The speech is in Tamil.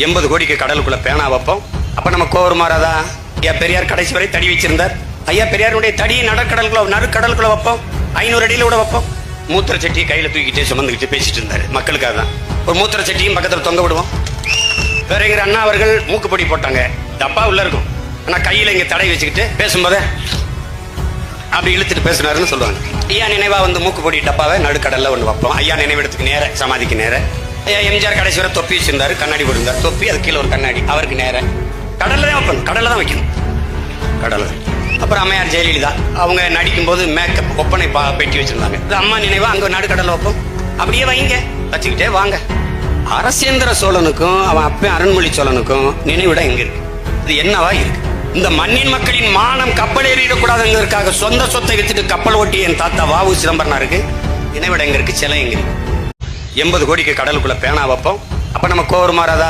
80 கோடிக்கு கடலுக்குள்ள பேனா வைப்போம். அப்ப நம்ம கோவர் மாறாதா? ஐயா பெரியார் கடைசி வரை தடி வச்சிருந்தார். ஐயா பெரியாருடைய தடியை நடுக்கடலுக்குள்ள வைப்போம். 500 அடியில கூட வைப்போம். மூத்திர சட்டியை கையில தூக்கிட்டு சுமந்துக்கிட்டு பேசிட்டு இருந்தாரு. மக்களுக்காக தான். ஒரு மூத்திர சட்டியும் பக்கத்துல தொங்க விடுவோம். வேறங்கிற அண்ணா அவர்கள் மூக்குப்பொடி போட்டாங்க. டப்பா உள்ள இருக்கும். ஆனா கையில இங்க தடை வச்சுக்கிட்டு பேசும்போதே அப்படி இழுத்துட்டு பேசினாருன்னு சொல்லுவாங்க. ஐயா நினைவா வந்து மூக்குப்பொடி டப்பாவை நடுக்கடல்ல ஒன்று வைப்போம். ஐயா நினைவிடத்துக்கு நேர, சமாதிக்கு நேர. ஐயா எம்ஜிஆர் கடைசி வரை தொப்பி வச்சிருந்தாரு. கண்ணாடி போட்டிருந்தார். தொப்பி அது கீழே ஒரு கண்ணாடி. அவருக்கு நேர கடல்ல தான் வைப்போம். கடல்ல தான் வைக்கணும். கடல்ல. அப்புறம் அம்மையார் ஜெயலலிதா அவங்க நடிக்கும் போது மேக்கப் ஒப்பனை பெட்டி வச்சிருந்தாங்க. அம்மா நினைவா அங்க நடுக்கடல்ல வைப்போம். அப்படியே வைங்க, வச்சுக்கிட்டே வாங்க. அரசேந்திர சோழனுக்கும் அவன் அப்பன் அருண்மொழி சோழனுக்கும் நினைவிடம் எங்க இருக்கு? இது என்னவா இருக்கு? இந்த மண்ணின் மக்களின் மானம் கப்பல் ஏறிடக்கூடாதுங்கிறதுக்காக சொந்த சொத்தை வித்துட்டு கப்பல் ஓட்டி என் தாத்தா வாவு சிதம்பரனாருக்கு நினைவிடம் எங்க இருக்கு? சிலை எங்க இருக்கு? 80 கோடிக்கு கடலுக்குள்ள பேனா வைப்போம். அப்ப நம்ம கோவர் மாறாதா?